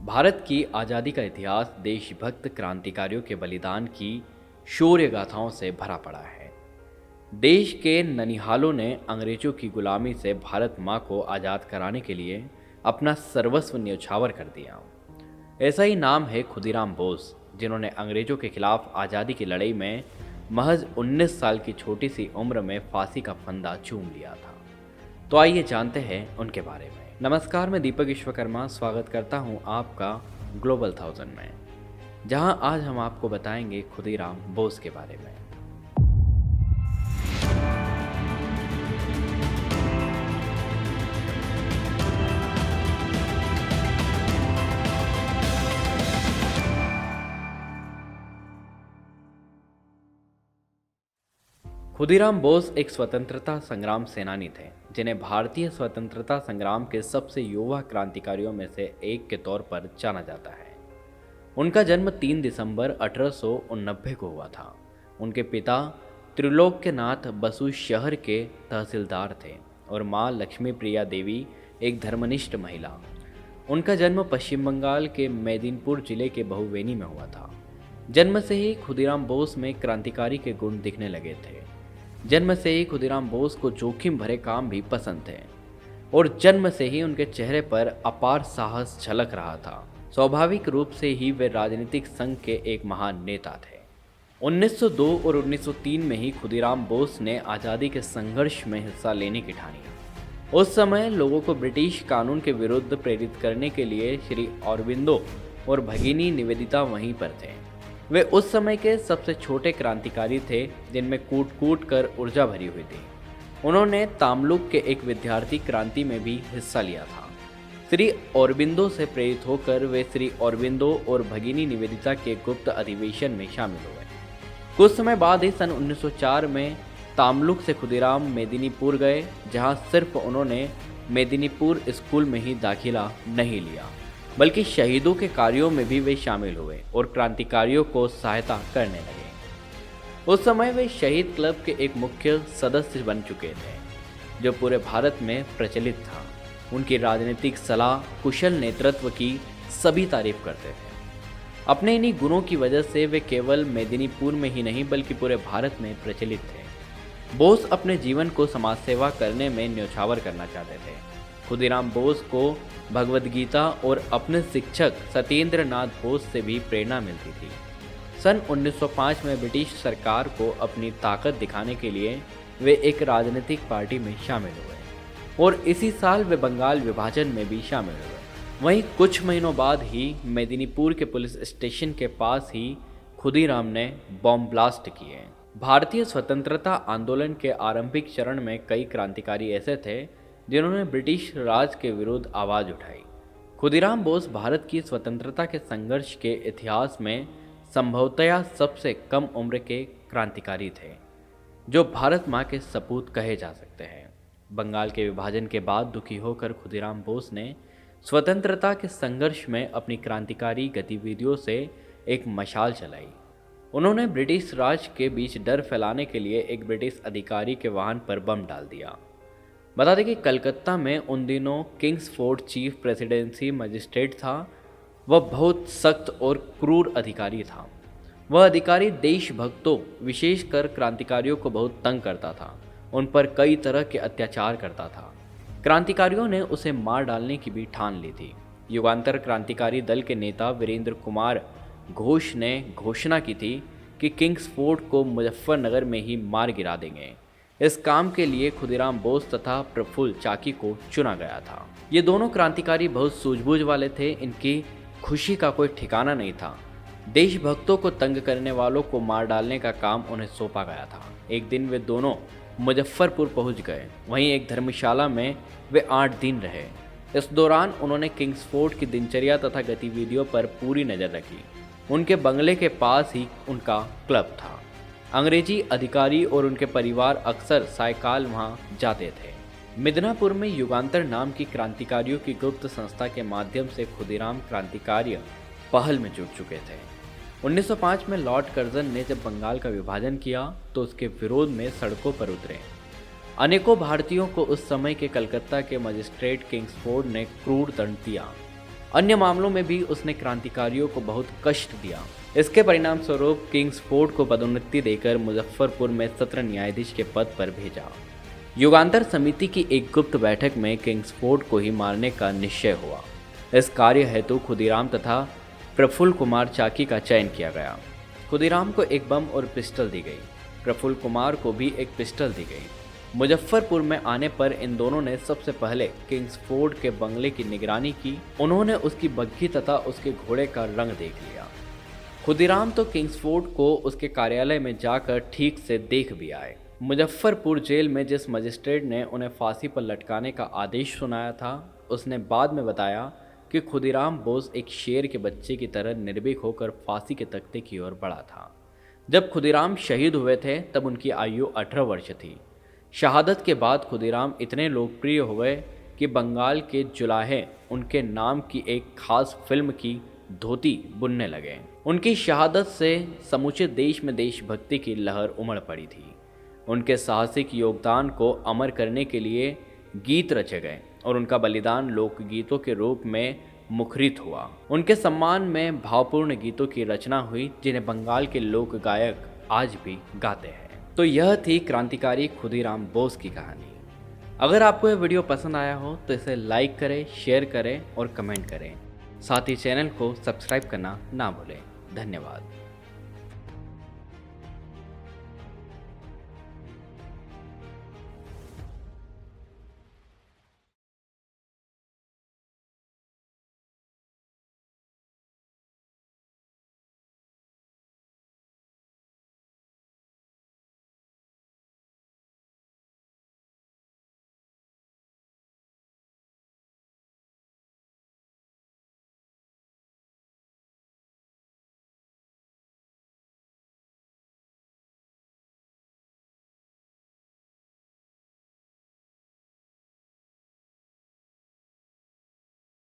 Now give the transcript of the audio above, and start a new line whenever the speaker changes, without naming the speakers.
भारत की आज़ादी का इतिहास देशभक्त क्रांतिकारियों के बलिदान की शौर्य गाथाओं से भरा पड़ा है। देश के ननिहालों ने अंग्रेजों की गुलामी से भारत माँ को आज़ाद कराने के लिए अपना सर्वस्व न्यौछावर कर दिया। ऐसा ही नाम है खुदीराम बोस, जिन्होंने अंग्रेजों के खिलाफ आज़ादी की लड़ाई में महज 19 साल की छोटी सी उम्र में फांसी का फंदा चूम लिया था। तो आइए जानते हैं उनके बारे में। नमस्कार, मैं दीपक विश्वकर्मा स्वागत करता हूं आपका ग्लोबल 1000 में, जहां आज हम आपको बताएंगे खुदीराम बोस के बारे में। खुदीराम बोस एक स्वतंत्रता संग्राम सेनानी थे, जिन्हें भारतीय स्वतंत्रता संग्राम के सबसे युवा क्रांतिकारियों में से एक के तौर पर जाना जाता है। उनका जन्म 3 दिसंबर 1889 को हुआ था। उनके पिता त्रिलोक्यनाथ बसु शहर के तहसीलदार थे और माँ लक्ष्मी प्रिया देवी एक धर्मनिष्ठ महिला। उनका जन्म पश्चिम बंगाल के मेदिनीपुर जिले के बहुवेनी में हुआ था। जन्म से ही खुदीराम बोस में क्रांतिकारी के गुण दिखने लगे थे। जन्म से ही खुदीराम बोस को जोखिम भरे काम भी पसंद थे और जन्म से ही उनके चेहरे पर अपार साहस झलक रहा था। स्वाभाविक रूप से ही वे राजनीतिक संघ के एक महान नेता थे। 1902 और 1903 में ही खुदीराम बोस ने आज़ादी के संघर्ष में हिस्सा लेने की ठानी। उस समय लोगों को ब्रिटिश कानून के विरुद्ध प्रेरित करने के लिए श्री अरबिंदो और भगिनी निवेदिता वहीं पर थे। वे उस समय के सबसे छोटे क्रांतिकारी थे जिनमें कूट कूट कर ऊर्जा भरी हुई थी। उन्होंने तामलुक के एक विद्यार्थी क्रांति में भी हिस्सा लिया था। श्री अरबिंदो से प्रेरित होकर वे श्री अरबिंदो और भगिनी निवेदिता के गुप्त अधिवेशन में शामिल हुए। कुछ समय बाद ही सन 1904 में तामलुक से खुदीराम मेदिनीपुर गए, जहां सिर्फ उन्होंने मेदिनीपुर स्कूल में ही दाखिला नहीं लिया, बल्कि शहीदों के कार्यों में भी वे शामिल हुए और क्रांतिकारियों को सहायता करने लगे। उस समय वे शहीद क्लब के एक मुख्य सदस्य बन चुके थे, जो पूरे भारत में प्रचलित था। उनकी राजनीतिक सलाह, कुशल नेतृत्व की सभी तारीफ करते थे। अपने इन्हीं गुणों की वजह से वे केवल मेदिनीपुर में ही नहीं बल्कि पूरे भारत में प्रचलित थे। बोस अपने जीवन को समाज सेवा करने में न्यौछावर करना चाहते थे। खुदीराम बोस को भगवद गीता और अपने शिक्षक सत्येंद्र नाथ बोस से भी प्रेरणा मिलती थी। सन 1905 में ब्रिटिश सरकार को अपनी ताकत दिखाने के लिए वे एक राजनीतिक पार्टी में शामिल हुए और इसी साल वे बंगाल विभाजन में भी शामिल हुए। वहीं कुछ महीनों बाद ही मेदिनीपुर के पुलिस स्टेशन के पास ही खुदीराम ने बॉम्ब ब्लास्ट किए। भारतीय स्वतंत्रता आंदोलन के आरंभिक चरण में कई क्रांतिकारी ऐसे थे जिन्होंने ब्रिटिश राज के विरुद्ध आवाज़ उठाई। खुदीराम बोस भारत की स्वतंत्रता के संघर्ष के इतिहास में संभवतया सबसे कम उम्र के क्रांतिकारी थे, जो भारत माँ के सपूत कहे जा सकते हैं। बंगाल के विभाजन के बाद दुखी होकर खुदीराम बोस ने स्वतंत्रता के संघर्ष में अपनी क्रांतिकारी गतिविधियों से एक मशाल चलाई। उन्होंने ब्रिटिश राज के बीच डर फैलाने के लिए एक ब्रिटिश अधिकारी के वाहन पर बम डाल दिया। बता दें कि कलकत्ता में उन दिनों किंग्सफोर्ड चीफ प्रेसिडेंसी मजिस्ट्रेट था। वह बहुत सख्त और क्रूर अधिकारी था। वह अधिकारी देशभक्तों, विशेषकर क्रांतिकारियों को बहुत तंग करता था। उन पर कई तरह के अत्याचार करता था। क्रांतिकारियों ने उसे मार डालने की भी ठान ली थी। युगांतर क्रांतिकारी दल के नेता वीरेंद्र कुमार घोष ने घोषणा की थी कि किंग्सफोर्ड को मुजफ्फरनगर में ही मार गिरा देंगे। इस काम के लिए खुदीराम बोस तथा प्रफुल्ल चाकी को चुना गया था। ये दोनों क्रांतिकारी बहुत सूझबूझ वाले थे। इनकी खुशी का कोई ठिकाना नहीं था। देशभक्तों को तंग करने वालों को मार डालने का काम उन्हें सौंपा गया था। एक दिन वे दोनों मुजफ्फरपुर पहुंच गए। वहीं एक धर्मशाला में वे 8 दिन रहे। इस दौरान उन्होंने किंग्सफोर्ड की दिनचर्या तथा गतिविधियों पर पूरी नज़र रखी। उनके बंगले के पास ही उनका क्लब था। अंग्रेजी अधिकारी और उनके परिवार अक्सर सायकाल वहां जाते थे। मिदनापुर में युगांतर नाम की क्रांतिकारियों की गुप्त संस्था के माध्यम से खुदीराम क्रांतिकारी पहल में जुट चुके थे। 1905 में लॉर्ड कर्जन ने जब बंगाल का विभाजन किया तो उसके विरोध में सड़कों पर उतरे। अनेकों भारतीयों को उस समय के कलकत्ता के मजिस्ट्रेट किंग्सफोर्ड ने क्रूर दंड दिया। अन्य मामलों में भी उसने क्रांतिकारियों को बहुत कष्ट दिया। इसके परिणाम स्वरूप किंग्सफोर्ड को पदोन्नति देकर मुजफ्फरपुर में सत्र न्यायाधीश के पद पर भेजा। युगांतर समिति की एक गुप्त बैठक में किंग्सफोर्ड को ही मारने का निश्चय हुआ। इस कार्य हेतु खुदीराम तथा प्रफुल्ल कुमार चाकी का चयन किया गया। खुदीराम को एक बम और पिस्टल दी गई। प्रफुल्ल कुमार को भी एक पिस्टल दी गई। मुजफ्फरपुर में आने पर इन दोनों ने सबसे पहले किंग्सफोर्ड के बंगले की निगरानी की। उन्होंने उसकी बग्घी तथा उसके घोड़े का रंग देख लिया। खुदीराम तो किंग्सफोर्ड को उसके कार्यालय में जाकर ठीक से देख भी आए। मुजफ्फरपुर जेल में जिस मजिस्ट्रेट ने उन्हें फांसी पर लटकाने का आदेश सुनाया था, उसने बाद में बताया कि खुदीराम बोस एक शेर के बच्चे की तरह निर्भीक होकर फांसी के तख्ते की ओर बढ़ा था। जब खुदीराम शहीद हुए थे तब उनकी आयु 18 वर्ष थी। शहादत के बाद खुदीराम इतने लोकप्रिय हुए कि बंगाल के जुलाहे उनके नाम की एक खास फिल्म की धोती बुनने लगे। उनकी शहादत से समूचे देश में देशभक्ति की लहर उमड़ पड़ी थी। उनके साहसिक योगदान को अमर करने के लिए गीत रचे गए और उनका बलिदान लोकगीतों के रूप में मुखरित हुआ। उनके सम्मान में भावपूर्ण गीतों की रचना हुई जिन्हें बंगाल के लोक गायक आज भी गाते हैं। तो यह थी क्रांतिकारी खुदीराम बोस की कहानी। अगर आपको यह वीडियो पसंद आया हो तो इसे लाइक करें, शेयर करें और कमेंट करें। साथ ही चैनल को सब्सक्राइब करना ना भूलें। धन्यवाद।